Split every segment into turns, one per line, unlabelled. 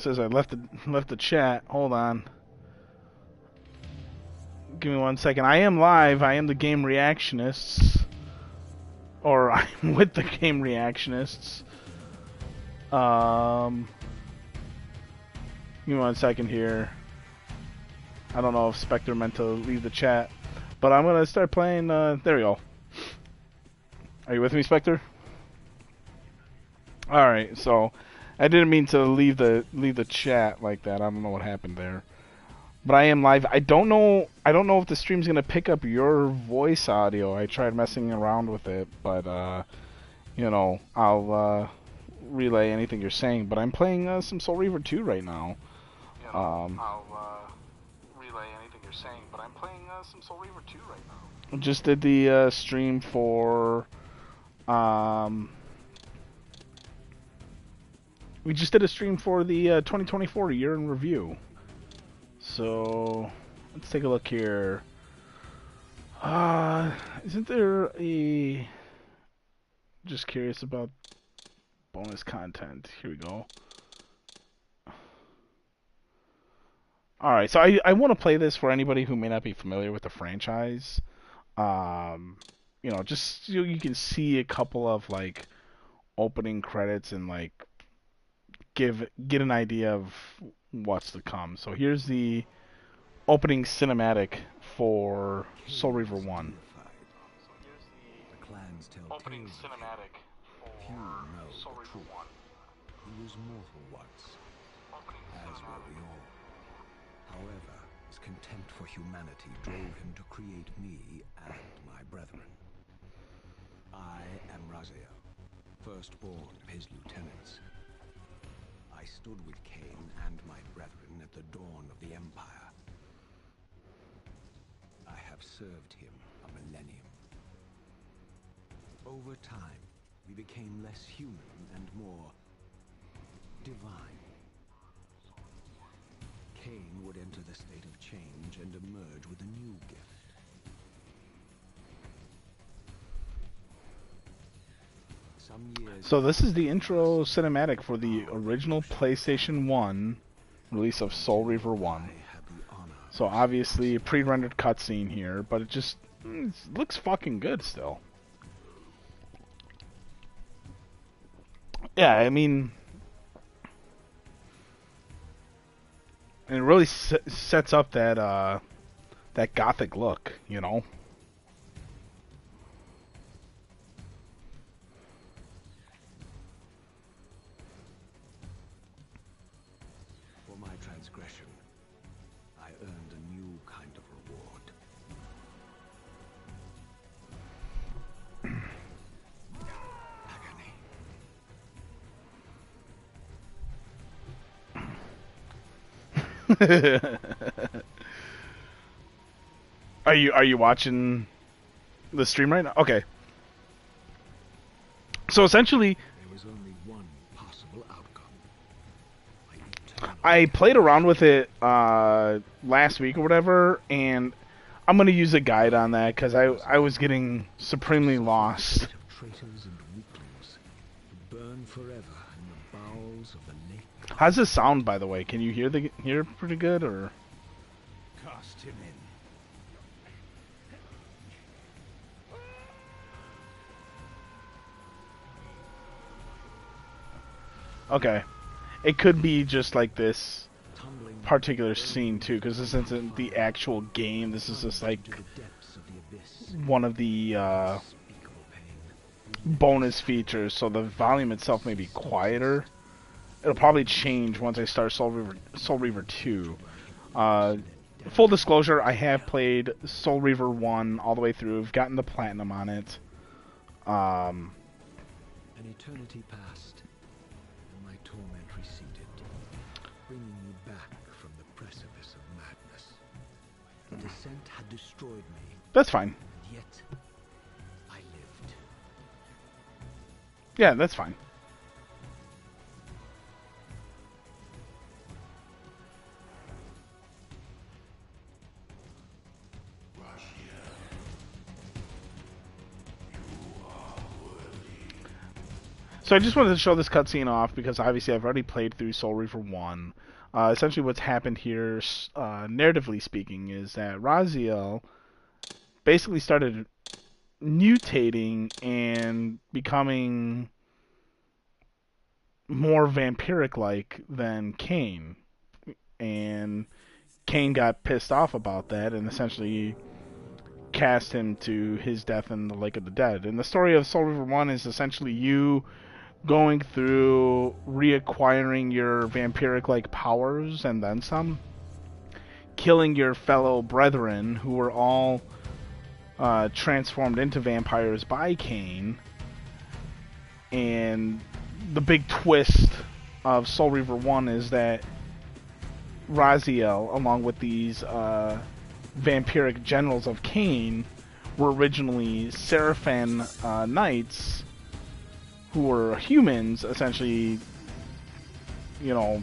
says I left the chat. Hold on. Give me 1 second. I am live. I am the game reactionists. Or I'm with the game reactionists. Give me 1 second here. I don't know if Spectre meant to leave the chat. But I'm gonna start playing, there we go. Are you with me, Spectre? Alright, so I didn't mean to leave the chat like that. I don't know what happened there. But I am live. I don't know if the stream's gonna pick up your voice audio. I tried messing around with it, but you know, I'll relay anything you're saying. But I'm playing some Soul Reaver 2 right now. I'll relay anything you're saying, but I'm playing some Soul Reaver 2 right now. Just did the stream for we just did a stream for the 2024 year in review. So let's take a look here. Isn't there a... Just curious about bonus content. Here we go. Alright, so I want to play this for anybody who may not be familiar with the franchise. You know, just so you can see a couple of, like, opening credits and, like, get an idea of what's to come. So here's the opening cinematic for Soul Reaver 1. Opening cinematic for Soul Reaver 1.
He was mortal once, as were we all. However, his contempt for humanity drove him to create me and my brethren. I am Raziel, firstborn of his lieutenants. I stood with Cain and my brethren at the dawn of the Empire. I have served him a millennium. Over time, we became less human and more divine. Cain would enter the state of change and emerge with a new gift.
So this is the intro cinematic for the original PlayStation 1 release of Soul Reaver 1. So obviously a pre-rendered cutscene here, but it looks fucking good still. Yeah, I mean, and it really sets up that that gothic look, you know.
For my transgression, I earned a new kind of reward.
Are you watching the stream right now? Okay. So essentially,
there was only one possible outcome.
I played around with it last week or whatever, and I'm gonna use a guide on that because I was getting supremely lost.
Traitors and weaklings who burn forever in the bowels of the lake.
How's this sound, by the way? Can you hear pretty good, or?
Cast him in.
Okay. It could be just like this particular scene too, because this isn't the actual game. This is just like one of the bonus features, so the volume itself may be quieter. It'll probably change once I start Soul Reaver 2. Full disclosure, I have played Soul Reaver 1 all the way through. I've gotten the platinum on it.
An eternity passed, and my torment receded, bringing me back from the precipice of madness. The descent had destroyed me.
That's fine.
And yet, I lived.
Yeah, that's fine. So I just wanted to show this cutscene off because obviously I've already played through Soul Reaver 1. Essentially what's happened here, narratively speaking, is that Raziel basically started mutating and becoming more vampiric-like than Cain. And Cain got pissed off about that and essentially cast him to his death in the Lake of the Dead. And the story of Soul Reaver 1 is essentially you going through reacquiring your vampiric-like powers and then some, killing your fellow brethren who were all transformed into vampires by Cain, and the big twist of Soul Reaver 1 is that Raziel, along with these vampiric generals of Cain, were originally Seraphan knights who were humans, essentially, you know,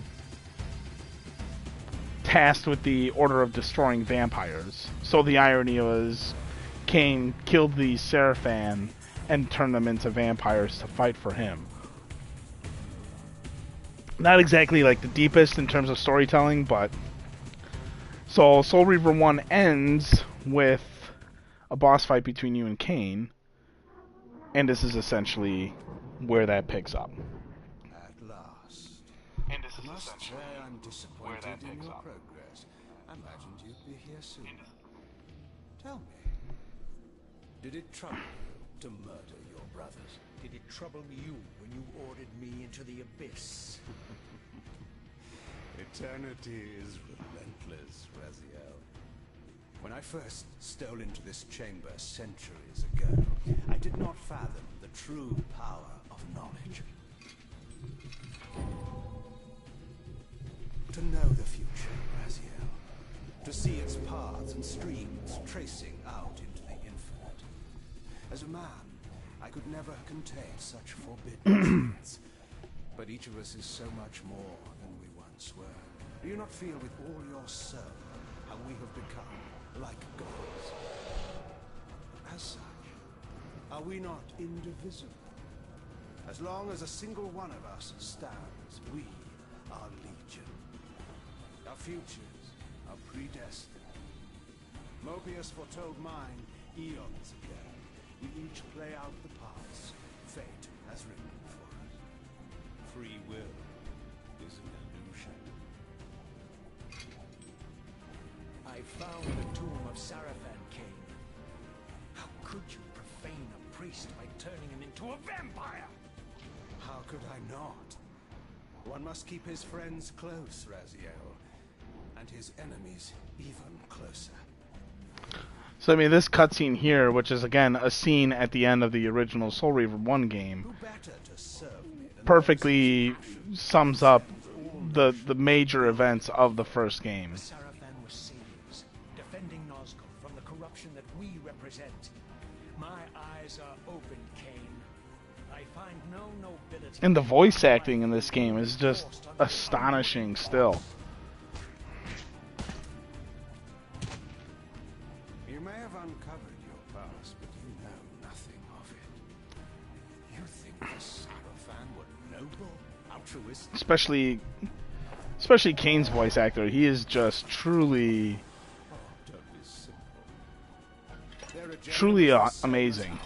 tasked with the order of destroying vampires. So the irony was Cain killed these Seraphan and turned them into vampires to fight for him. Not exactly like the deepest in terms of storytelling, but so Soul Reaver 1 ends with a boss fight between you and Cain, and this is essentially where that picks up.
At last.
And this is
I must
essentially
say I'm
where
disappointed
that
in
picks
your
up.
progress. I imagined you'd be here sooner. Tell me, did it trouble you to murder your brothers?
Did it trouble you when you ordered me into the abyss?
Eternity is relentless, Raziel. When I first stole into this chamber centuries ago, I did not fathom the true power of knowledge. To know the future, Raziel. To see its paths and streams tracing out into the infinite. As a man, I could never contain such forbidden truths. But each of us is so much more than we once were. Do you not feel with all your soul how we have become like gods? As such, are we not indivisible? As long as a single one of us stands, we are legion. Our futures are predestined. Mobius foretold mine eons ago. We each play out the parts fate has written for us. Free will is an illusion.
I found the tomb of Seraphan Cain. How could you profane a priest by turning him into a vampire?
How could I not? One must keep his friends close, Raziel, and his enemies even closer.
So I mean, this cutscene here, which is again a scene at the end of the original Soul Reaver 1 game,
Who better to serve me than
perfectly sums up the major events of the first game.
The Seraphan were saviors, defending Nazgul from the corruption that we represent. My eyes are open, Cain. I find no nobility.
And the voice acting in this game is just astonishing still.
You may have uncovered your past, but you know nothing of it. You think the Seraphan were noble, altruistic?
Especially Kane's voice actor. He is just truly
Don't be simple. They're a
truly
generous soul
amazing.
as ours.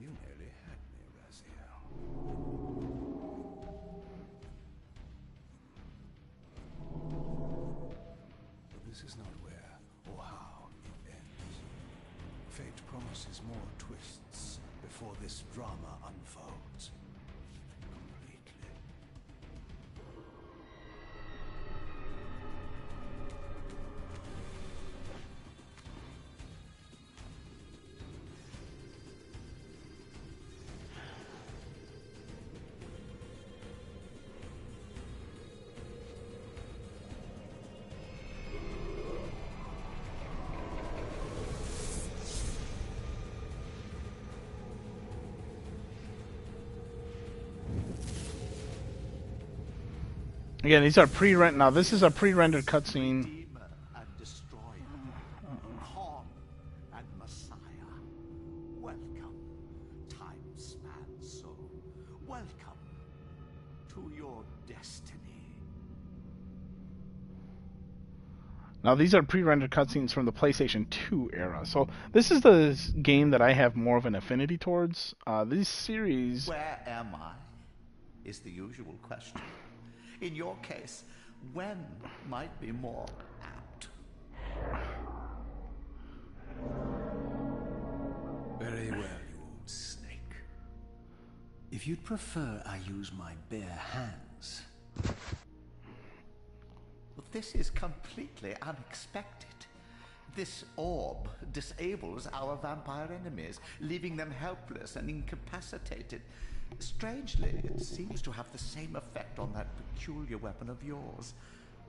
You nearly had me, Raziel. But this is not where or how it ends. Fate promises more twists before this drama unfolds completely.
Again, these are pre-rent. Now, this is a pre-rendered cutscene.
Redeemer and destroyer, Khan and Messiah. Welcome, time-span soul. Welcome to your destiny.
Now, these are pre-rendered cutscenes from the PlayStation 2 era. So, this is the game that I have more of an affinity towards. This series...
Where am I? Is the usual question. In your case, when might be more apt.
Very well, you old snake. If you'd prefer I use my bare hands.
But this is completely unexpected. This orb disables our vampire enemies, leaving them helpless and incapacitated. Strangely, it seems to have the same effect on that peculiar weapon of yours.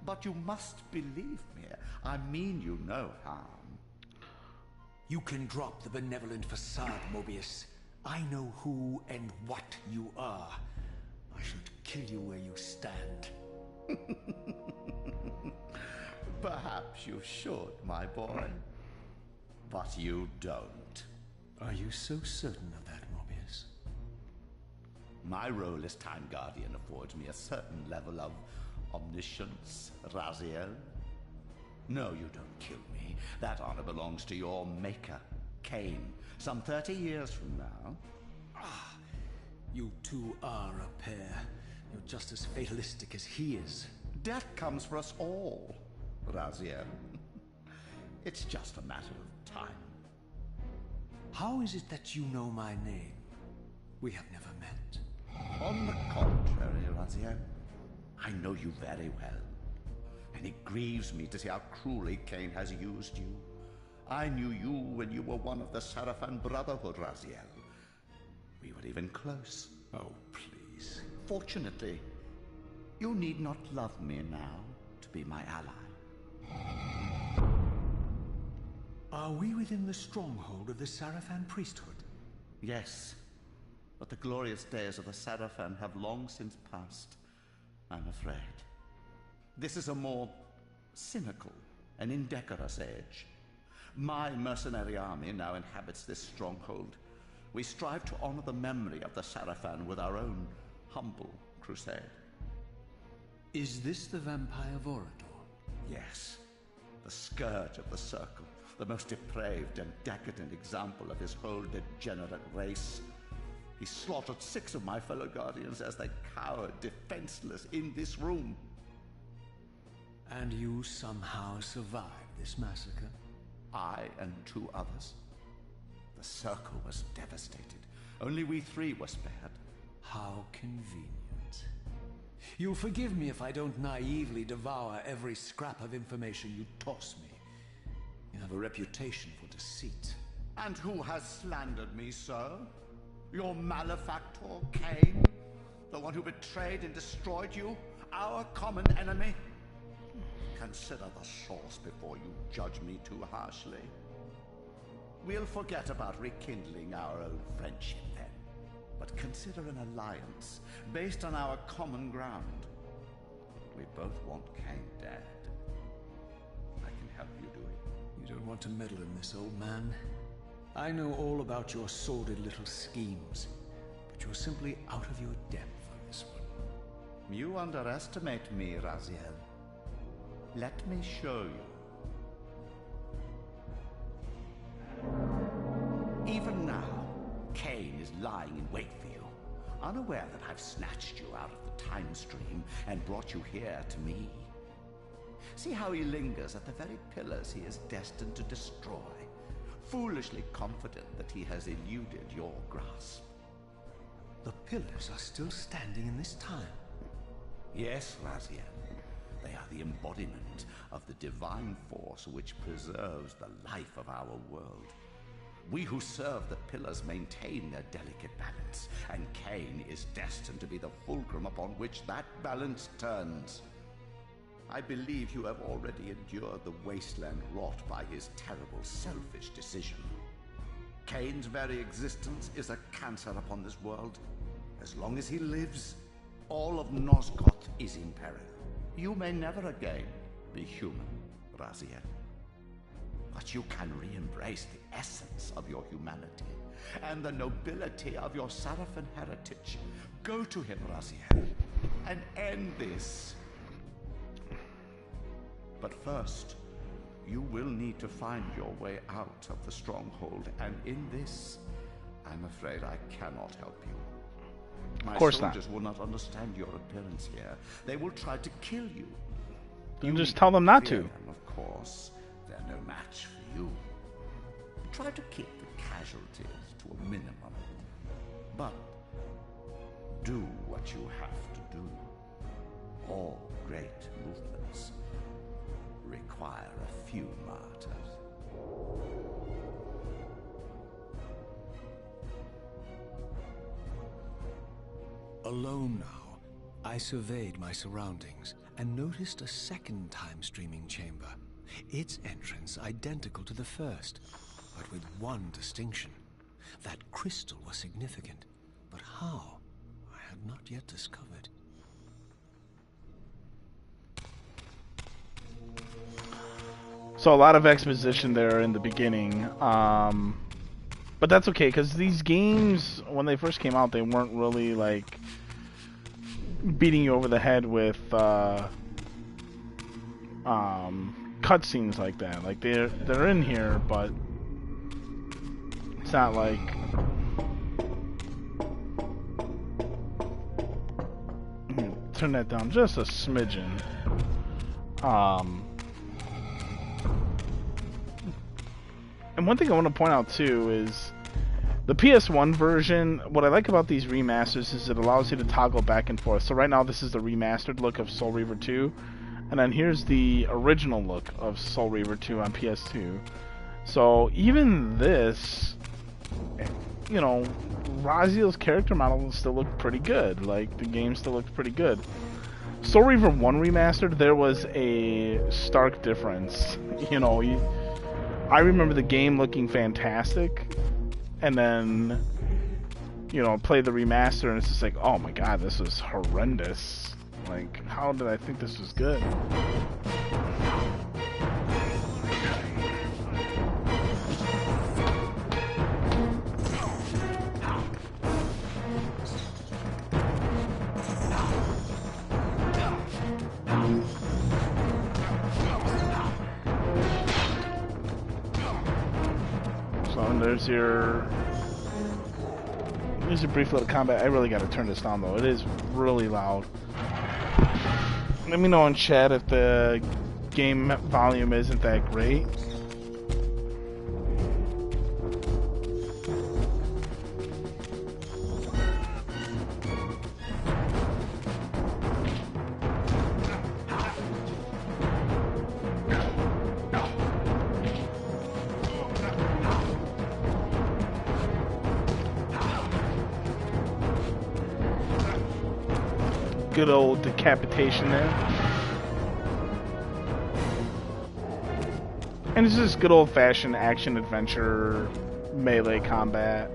But you must believe me. I mean you no harm.
You can drop the benevolent facade, Mobius. I know who and what you are. I should kill you where you stand.
Perhaps you should, my boy. But you don't.
Are you so certain of that, Mobius?
My role as Time Guardian affords me a certain level of omniscience, Raziel. No, you don't kill me. That honor belongs to your maker, Cain, some 30 years from now.
Ah, you two are a pair. You're just as fatalistic as he is.
Death comes for us all, Raziel. It's just a matter of time.
How is it that you know my name? We have never met.
On the contrary, Raziel, I know you very well. And it grieves me to see how cruelly Cain has used you. I knew you when you were one of the Sarafan Brotherhood, Raziel. We were even close.
Oh, please.
Fortunately, you need not love me now to be my ally.
Are we within the stronghold of the Sarafan priesthood?
Yes, but the glorious days of the Sarafan have long since passed, I'm afraid. This is a more cynical and indecorous age. My mercenary army now inhabits this stronghold. We strive to honor the memory of the Sarafan with our own humble crusade.
Is this the vampire Vorador?
Yes, the scourge of the Circle, the most depraved and decadent example of his whole degenerate race. He slaughtered 6 of my fellow Guardians as they cowered defenseless in this room.
And you somehow survived this massacre?
I and 2 others. The Circle was devastated. Only we 3 were spared.
How convenient. You'll forgive me if I don't naively devour every scrap of information you toss me. You have a reputation for deceit.
And who has slandered me, sir? Your malefactor, Cain? The one who betrayed and destroyed you? Our common enemy? Consider the source before you judge me too harshly. We'll forget about rekindling our old friendship then. But consider an alliance based on our common ground. We both want Cain dead. I can help you do it.
You don't want to meddle in this, old man. I know all about your sordid little schemes, but you're simply out of your depth on this one.
You underestimate me, Raziel. Let me show you. Even now, Cain is lying in wait for you, unaware that I've snatched you out of the time stream and brought you here to me. See how he lingers at the very pillars he is destined to destroy, foolishly confident that he has eluded your grasp.
The pillars are still standing in this time.
Yes, Raziel. They are the embodiment of the divine force which preserves the life of our world. We who serve the pillars maintain their delicate balance, and Cain is destined to be the fulcrum upon which that balance turns. I believe you have already endured the wasteland wrought by his terrible, selfish decision. Cain's very existence is a cancer upon this world. As long as he lives, all of Nosgoth is in peril.
You may never again be human, Raziel. But you can re-embrace the essence of your humanity and the nobility of your Sarafan heritage. Go to him, Raziel, and end this. But first, you will need to find your way out of the stronghold, and in this, I'm afraid I cannot help you. My soldiers will not understand your appearance here. They will try to kill you.
You just tell them not to.
Them, of course, they're no match for you. Try to keep the casualties to a minimum. But do what you have to do. All great movements require a few martyrs.
Alone now, I surveyed my surroundings and noticed a second time-streaming chamber. Its entrance identical to the first, but with one distinction. That crystal was significant, but how, I had not yet discovered.
So a lot of exposition there in the beginning, but that's okay, because these games, when they first came out, they weren't really, like, beating you over the head with cutscenes like that. Like, they're in here, but it's not like... Turn that down just a smidgen. And one thing I want to point out too is the PS1 version. What I like about these remasters is it allows you to toggle back and forth. So right now this is the remastered look of Soul Reaver 2, and then here's the original look of Soul Reaver 2 on PS2. So even this, you know, Raziel's character model still looked pretty good. Like, the game still looked pretty good. Soul Reaver 1 remastered, there was a stark difference. You know, I remember the game looking fantastic, and then, you know, play the remaster and it's just like, oh my god, this was horrendous. Like, how did I think this was good? There's your brief little combat. I really got to turn this down though. It is really loud. Let me know in chat if the game volume isn't that great. Good old decapitation there. And it's just good old-fashioned action-adventure melee combat.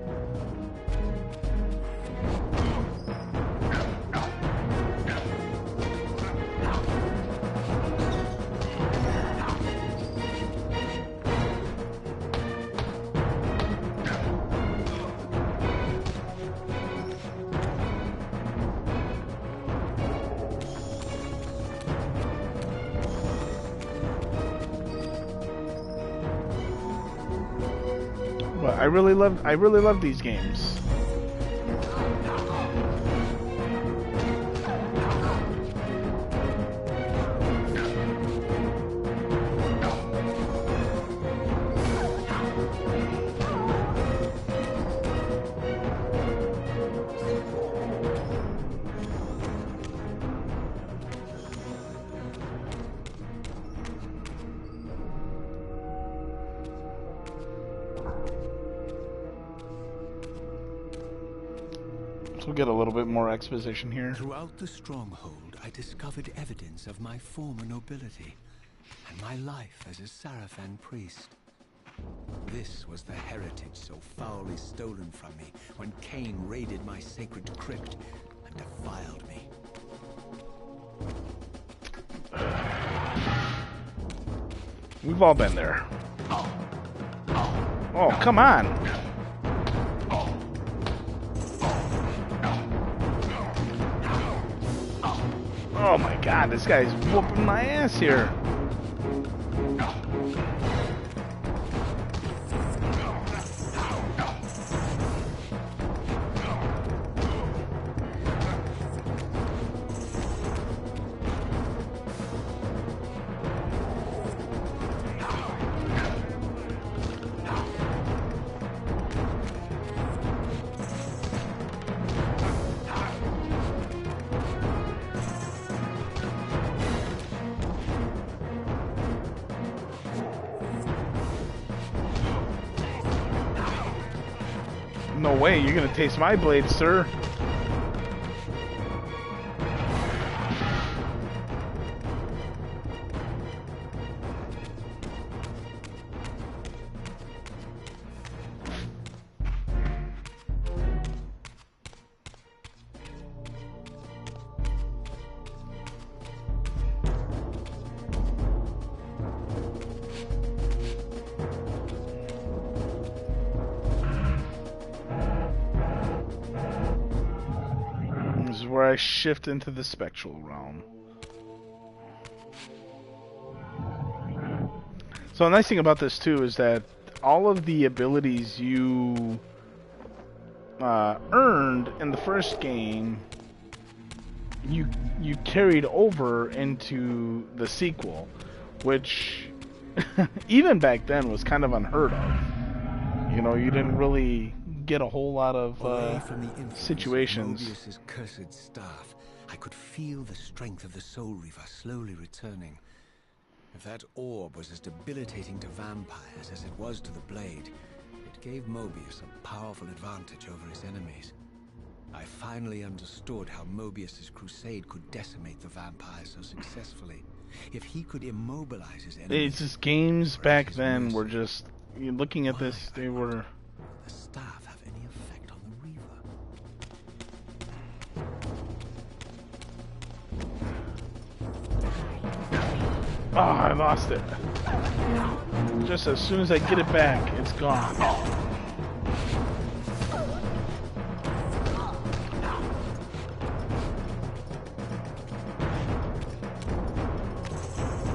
But I really love these games. So we'll get a little bit more exposition here.
Throughout the stronghold, I discovered evidence of my former nobility and my life as a Sarafan priest. This was the heritage so foully stolen from me when Cain raided my sacred crypt and defiled me.
We've all been there. Oh, come on. Oh my god, this guy's whooping my ass here. No way, you're gonna taste my blade, sir. Where I shift into the spectral realm. So the nice thing about this too is that all of the abilities you earned in the first game, you carried over into the sequel, which even back then was kind of unheard of. You know, you didn't really get a whole lot of situations.
Mobius's cursed staff, I could feel the strength of the Soul Reaver slowly returning. If that orb was as debilitating to vampires as it was to the blade, it gave Mobius a powerful advantage over his enemies. I finally understood how Mobius's crusade could decimate the vampires so successfully. If he could immobilize his enemies...
It's just games back then were just... You're looking at this, they were...
The staff have any effect on the Reaver?
Oh, I lost it. Just as soon as I get it back, it's gone.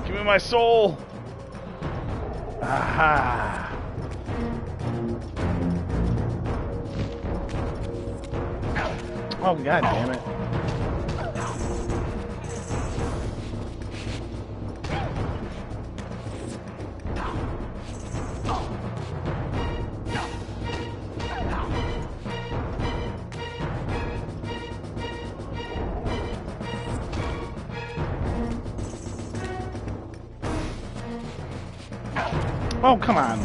Give me my soul! Aha! Oh, god damn it. Oh, come on.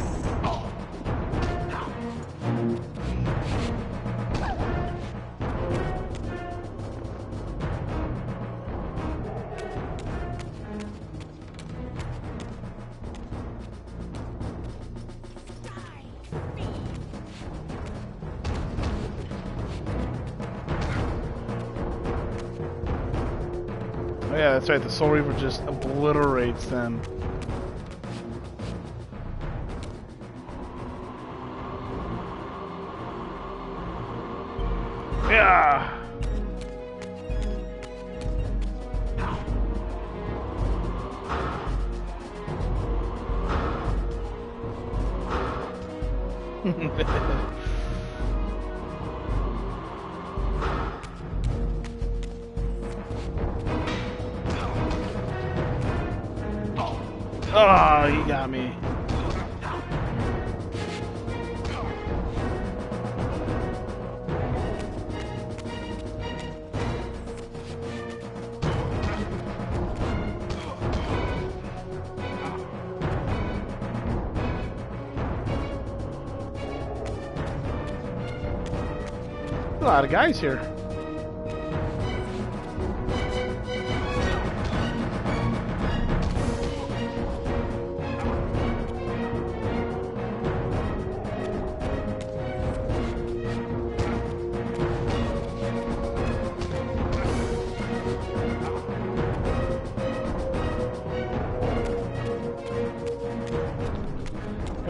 Oh yeah, that's right, the Soul Reaver just obliterates them. Yeah. Oh, he got me. A lot of guys here.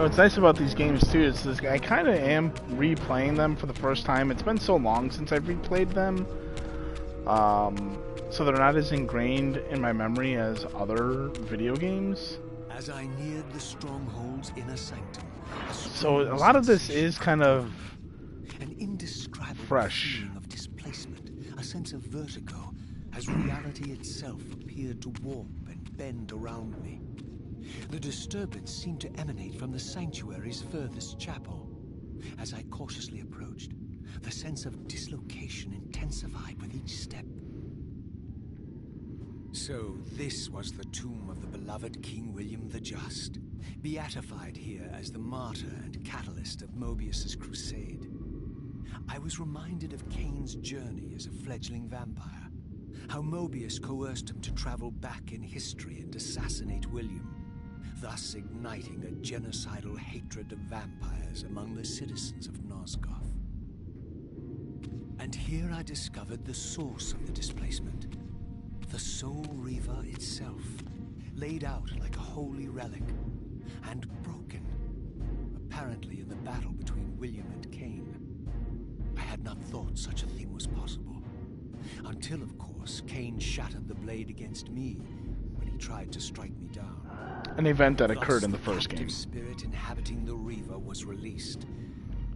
What's nice about these games too is this, I kind of am replaying them for the first time. It's been so long since I've replayed them, so they're not as ingrained in my memory as other video games.
As I neared the stronghold's inner sanctum,
So a lot of this is kind of
an indescribable
fresh.
feeling of displacement, a sense of vertigo, as reality itself appeared to warp and bend around me. The disturbance seemed to emanate from the sanctuary's furthest chapel. As I cautiously approached, the sense of dislocation intensified with each step. So this was the tomb of the beloved King William the Just, beatified here as the martyr and catalyst of Mobius's crusade. I was reminded of Cain's journey as a fledgling vampire, how Mobius coerced him to travel back in history and assassinate William, thus igniting a genocidal hatred of vampires among the citizens of Nosgoth. And here I discovered the source of the displacement. The Soul Reaver itself, laid out like a holy relic, and broken, apparently in the battle between William and Cain. I had not thought such a thing was possible, until, of course, Cain shattered the blade against me when he tried to strike me down.
An event that occurred in the first game.
The spirit inhabiting the Reaver was released,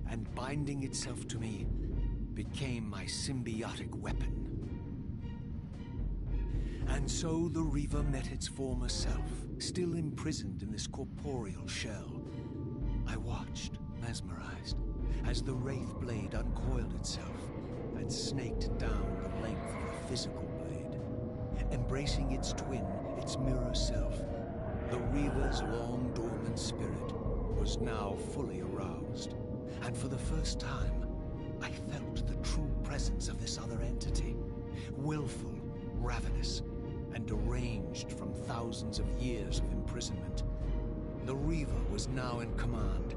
and binding itself to me became my symbiotic weapon. And so the Reaver met its former self, still imprisoned in this corporeal shell. I watched, mesmerized, as the Wraith blade uncoiled itself and snaked down the length of the physical blade. Embracing its twin, its mirror self, the Reaver's long dormant spirit was now fully aroused. And for the first time, I felt the true presence of this other entity, willful, ravenous, and deranged from thousands of years of imprisonment. The Reaver was now in command,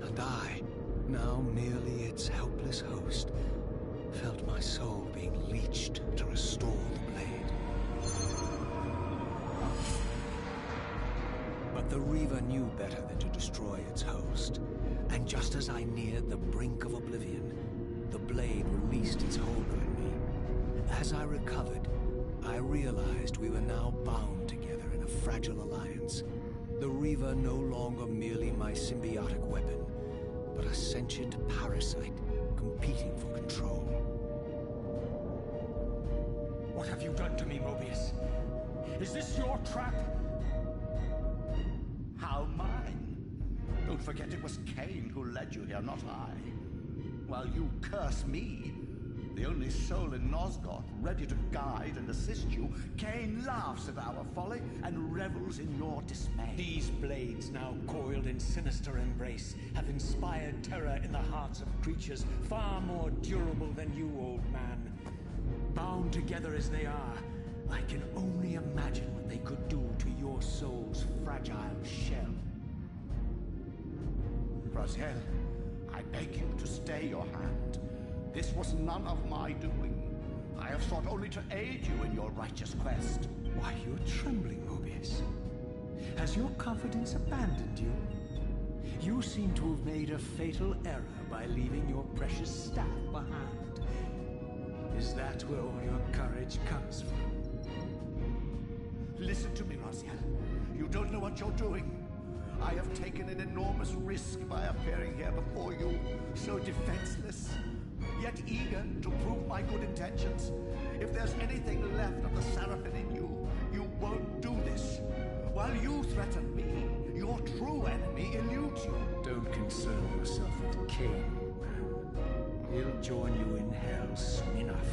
and I, now merely its helpless host, felt my soul being leached to restore the blade. But the Reaver knew better than to destroy its host, and just as I neared the brink of oblivion, the blade released its hold on me. As I recovered, I realized we were now bound together in a fragile alliance. The Reaver no longer merely my symbiotic weapon, but a sentient parasite competing for control.
What have you done to me, Mobius? Is this your trap?
How mine? Don't forget it was Cain who led you here, not I. While you curse me, the only soul in Nosgoth ready to guide and assist you, Cain laughs at our folly and revels in your dismay.
These blades, now coiled in sinister embrace, have inspired terror in the hearts of creatures far more durable than you, old man. Bound together as they are, I can only imagine what they could do to your soul's fragile shell.
Raziel, I beg you to stay your hand. This was none of my doing. I have sought only to aid you in your righteous quest.
Why, you're trembling, Mobius. Has your confidence abandoned you? You seem to have made a fatal error by leaving your precious staff behind. Is that where all your courage comes from?
Listen to me, Raziel. You don't know what you're doing. I have taken an enormous risk by appearing here before you, so defenseless, yet eager to prove my good intentions. If there's anything left of the Seraphim in you, you won't do this. While you threaten me, your true enemy eludes you.
Don't concern yourself with Cain, man. He'll join you in hell soon enough.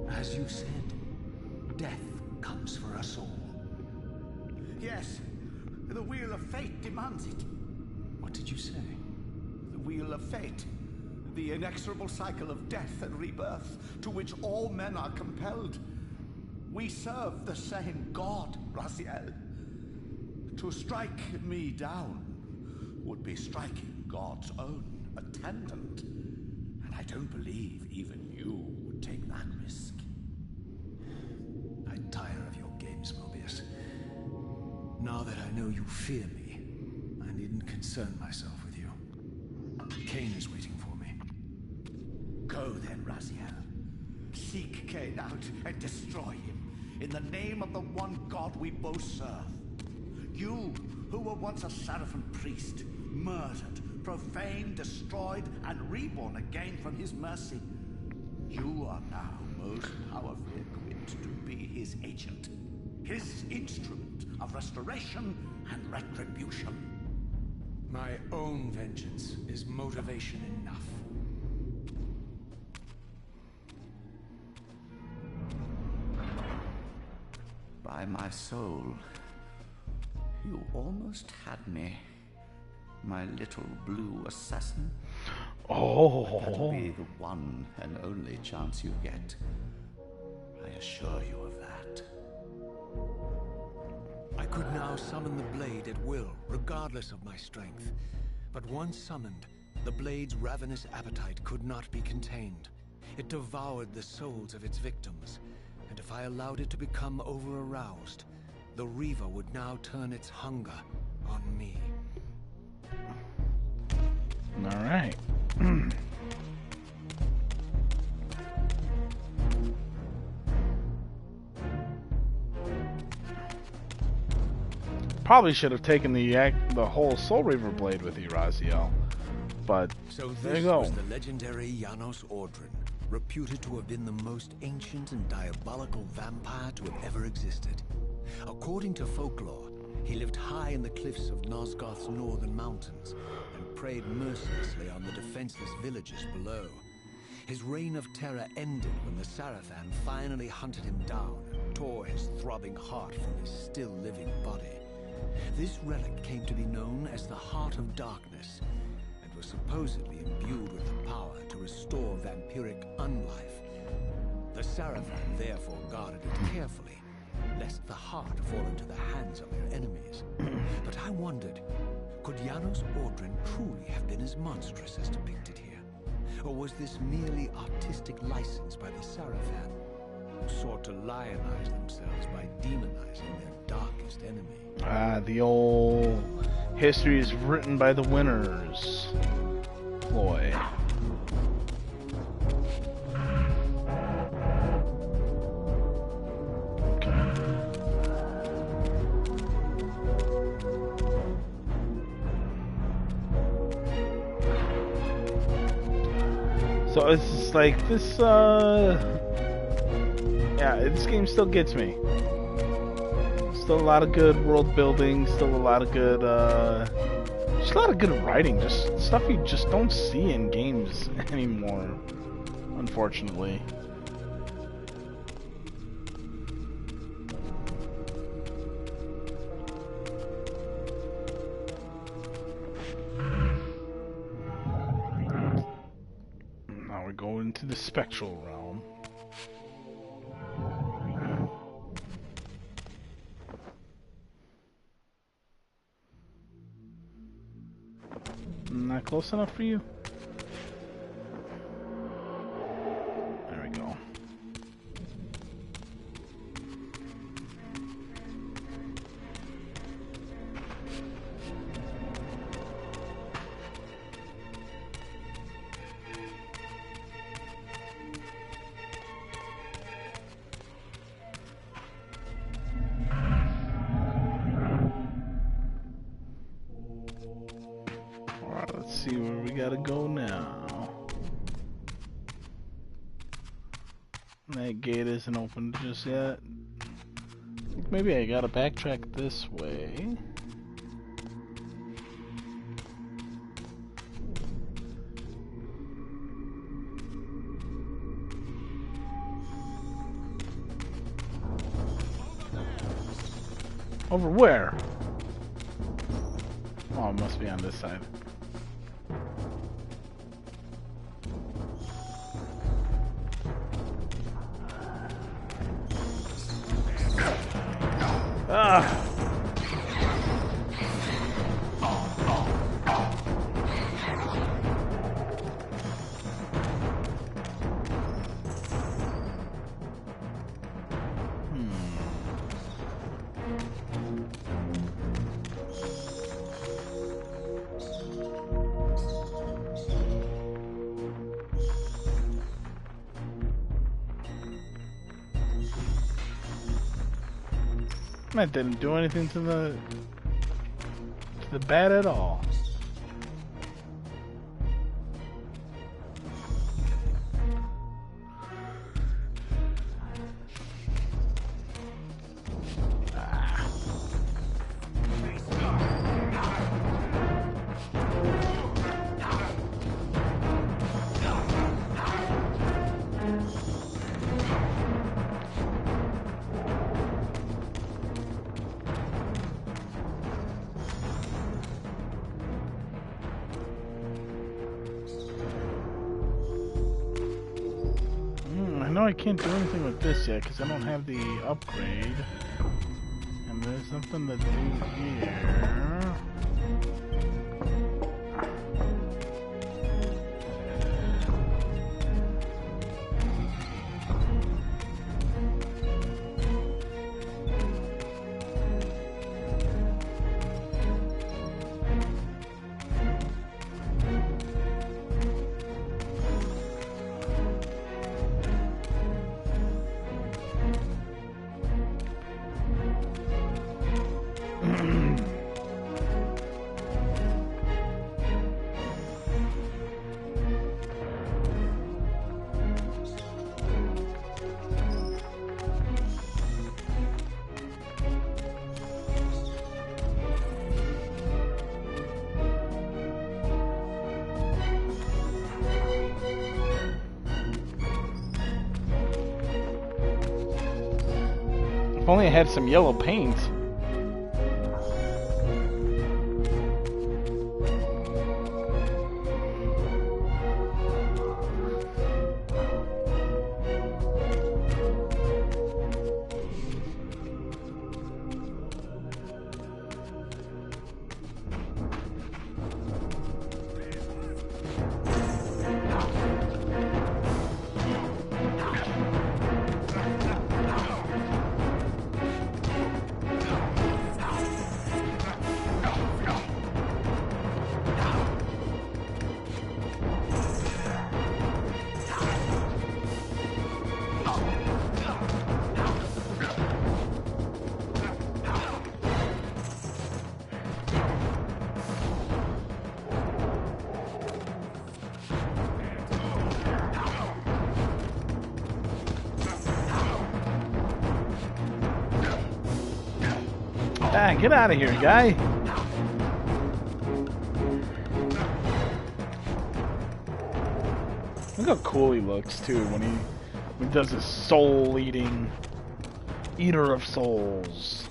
As you said, death comes for us all.
Yes, the wheel of fate demands it.
What did you say?
The wheel of fate. The inexorable cycle of death and rebirth to which all men are compelled. We serve the same God, Raziel. To strike me down would be striking God's own attendant. And I don't believe even you would take that risk.
I tire of your games, Mobius. Now that I know you fear me, I needn't consider concern myself with you. Cain is waiting for me.
Go then, Raziel. Seek Cain out and destroy him in the name of the one God we both serve. You, who were once a Seraphim priest, murdered, profaned, destroyed, and reborn again from his mercy. You are now most powerfully equipped to be his agent, his instrument of restoration and retribution.
My own vengeance is motivation enough.
By my soul, you almost had me, my little blue assassin. That'll be the one and only chance you get. I assure you of that.
I could now summon the blade at will, regardless of my strength. But once summoned, the blade's ravenous appetite could not be contained. It devoured the souls of its victims, and if I allowed it to become over-aroused, the Reaver would now turn its hunger on me.
All right. Probably should have taken the whole Soul Reaver blade with you, Raziel. But
so
there
this
you go.
Was the legendary Janos Ordrin, reputed to have been the most ancient and diabolical vampire to have ever existed. According to folklore, he lived high in the cliffs of Nosgoth's northern mountains and preyed mercilessly on the defenseless villages below. His reign of terror ended when the Sarafan finally hunted him down and tore his throbbing heart from his still-living body. This relic came to be known as the Heart of Darkness, and was supposedly imbued with the power to restore vampiric unlife. The Sarafan therefore guarded it carefully, lest the heart fall into the hands of their enemies. But I wondered, could Janos Ordrin truly have been as monstrous as depicted here? Or was this merely artistic license by the Sarafan, who sought to lionize themselves by demonizing their darkest enemy?
The old history is written by the winners. Ploy. So it's like this, yeah, this game still gets me. Still a lot of good world building, still a lot of good, just a lot of good writing, just stuff you just don't see in games anymore, unfortunately. Now we go into the spectral realm. Not close enough for you? There we go. See where we gotta go now. That gate isn't open just yet. Maybe I gotta backtrack this way. Over where? Oh, it must be on this side. Ah. That didn't do anything to the bat at all. I can't do anything with this yet because I don't have the upgrade. And there's something to do here. If only I had some yellow paint. Ah, get out of here, guy. Look how cool he looks too when he does his soul eating, eater of souls.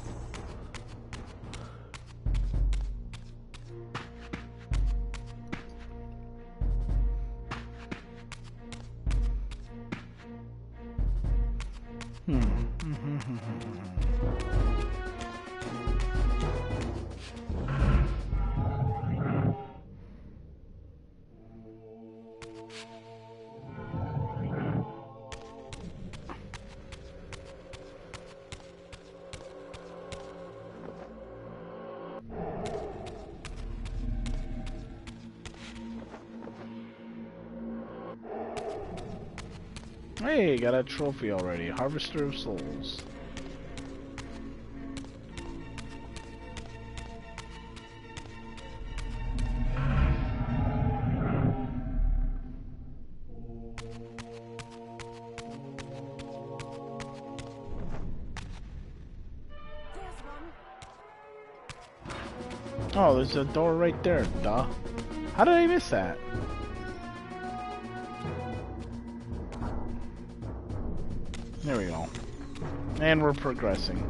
Hey, got a trophy already. Harvester of Souls. Oh, there's a door right there, duh. How did I miss that? There we go. And we're progressing.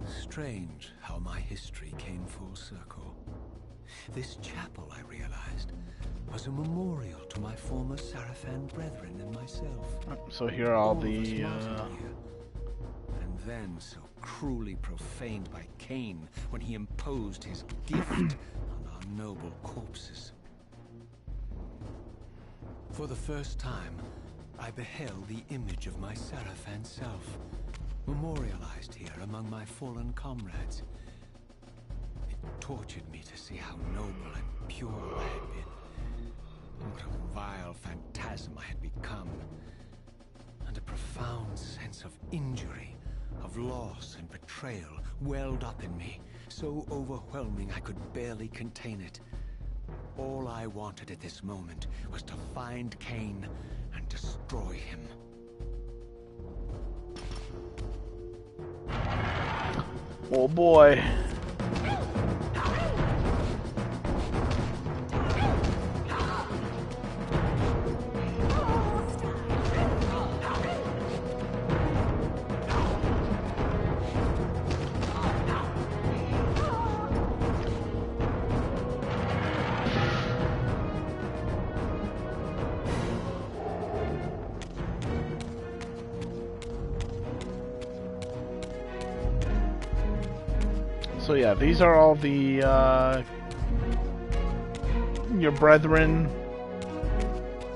Strange how my history came full circle. This chapel, I realized, was a memorial to my former Sarafan brethren and myself.
So here are all the
and then so cruelly profaned by Cain when he imposed his gift on our noble corpses. For the first time, I beheld the image of my Seraphan self, memorialized here among my fallen comrades. It tortured me to see how noble and pure I had been, and what a vile phantasm I had become, and a profound sense of injury, of loss and betrayal welled up in me, so overwhelming I could barely contain it. All I wanted at this moment was to find Cain and destroy him.
Oh boy. So yeah, these are all the your brethren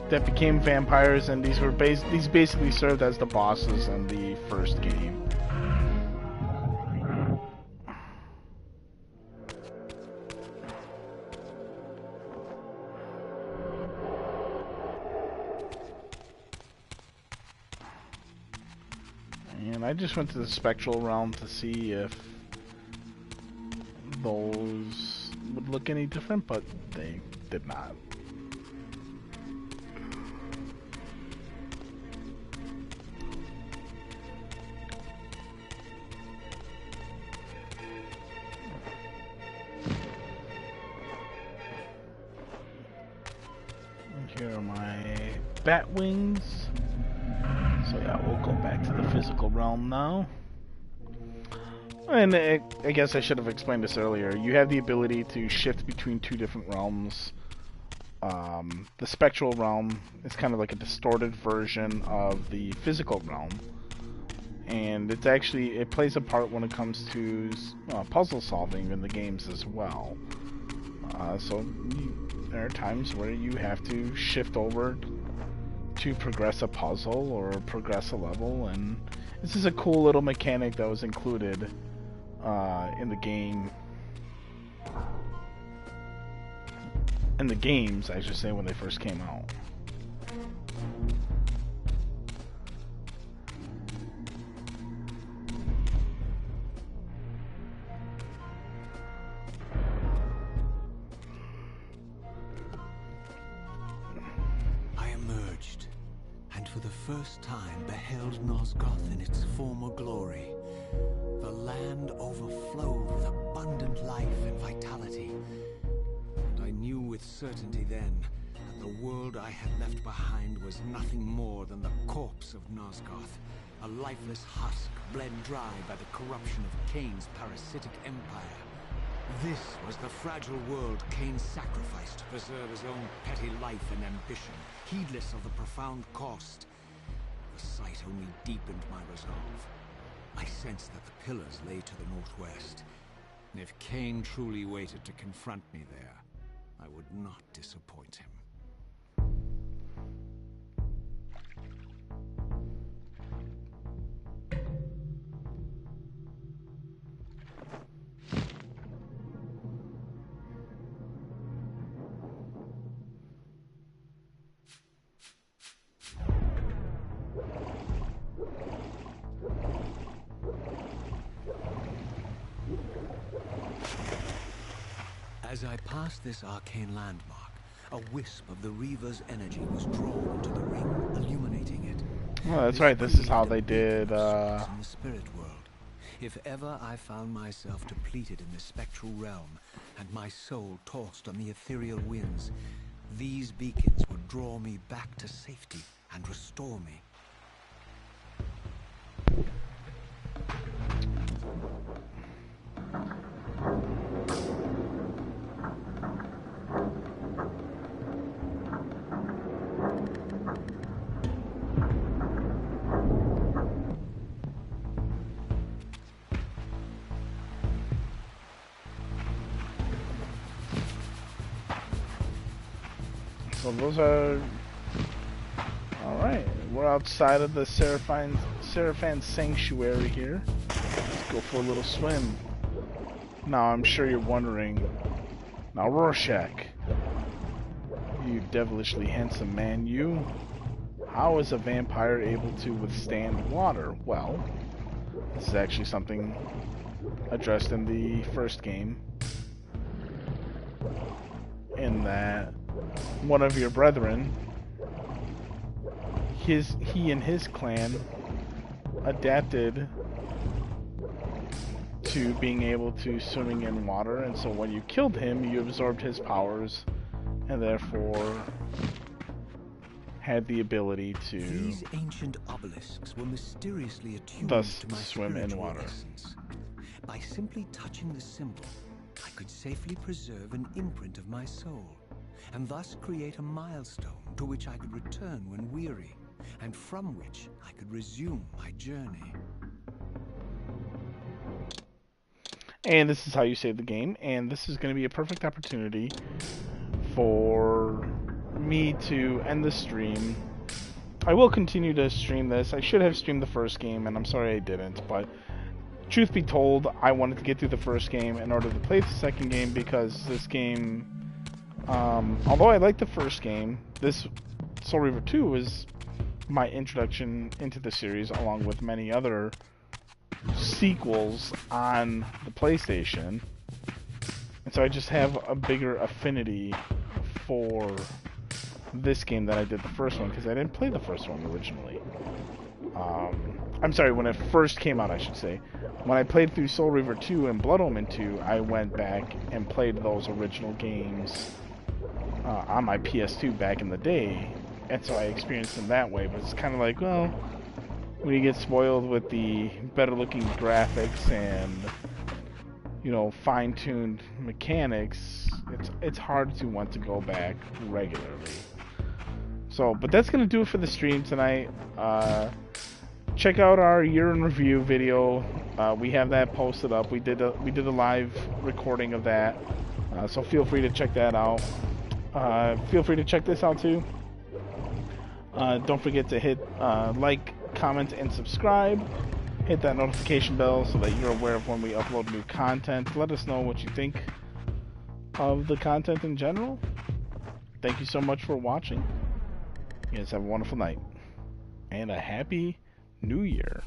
that became vampires, and these were these basically served as the bosses in the first game. And I just went to the spectral realm to see if those would look any different, but they did not. And here are my bat wings. So yeah, we'll go back to the physical realm now. And I guess I should have explained this earlier. You have the ability to shift between two different realms. The spectral realm is kind of like a distorted version of the physical realm. And it's actually, it plays a part when it comes to puzzle solving in the games as well. There are times where you have to shift over to progress a puzzle or progress a level, and this is a cool little mechanic that was included in the game. In the games, I should say, when they first came out.
I emerged, and for the first time beheld Nosgoth in its former glory. The land overflowed with abundant life and vitality. And I knew with certainty then that the world I had left behind was nothing more than the corpse of Nosgoth, a lifeless husk bled dry by the corruption of Cain's parasitic empire. This was the fragile world Cain sacrificed to preserve his own petty life and ambition, heedless of the profound cost. The sight only deepened my resolve. I sensed that the pillars lay to the northwest, and if Cain truly waited to confront me there, I would not disappoint him. As I passed this arcane landmark, a wisp of the Reaver's energy was drawn into the ring, illuminating it.
Well, that's right. This is how they did.
In the spirit world. If ever I found myself depleted in the spectral realm, and my soul tossed on the ethereal winds, these beacons would draw me back to safety and restore me.
So those are... Alright, we're outside of the Seraphan Sanctuary here. Let's go for a little swim. Now, I'm sure you're wondering... Now, Rorschach, you devilishly handsome man, you... How is a vampire able to withstand water? Well, this is actually something addressed in the first game. In that one of your brethren, he and his clan adapted to being able to swimming in water, and so when you killed him, you absorbed his powers, and therefore had the ability to
These ancient obelisks were mysteriously attuned
thus
to my
swim in
spiritual
water.
essence. By simply touching the symbol, I could safely preserve an imprint of my soul, and thus create a milestone to which I could return when weary, and from which I could resume my journey.
And this is how you save the game, and this is going to be a perfect opportunity for me to end the stream. I will continue to stream this. I should have streamed the first game, and I'm sorry I didn't, but truth be told, I wanted to get through the first game in order to play the second game, because this game, although I like the first game, this Soul Reaver 2 was my introduction into the series, along with many other sequels on the PlayStation, and so I just have a bigger affinity for this game than I did the first one, because I didn't play the first one originally. I'm sorry, when it first came out, I should say. When I played through Soul Reaver 2 and Blood Omen 2, I went back and played those original games on my PS2 back in the day, and so I experienced them that way. But it's kind of like, well, when you get spoiled with the better-looking graphics and, you know, fine-tuned mechanics, it's hard to want to go back regularly. So, but that's gonna do it for the stream tonight. Check out our year in review video. We have that posted up. We did a live recording of that, so feel free to check that out. Feel free to check this out too. Don't forget to hit like, comment, and subscribe. Hit that notification bell so that you're aware of when we upload new content. Let us know what you think of the content in general. Thank you so much for watching. You guys have a wonderful night and a happy New Year.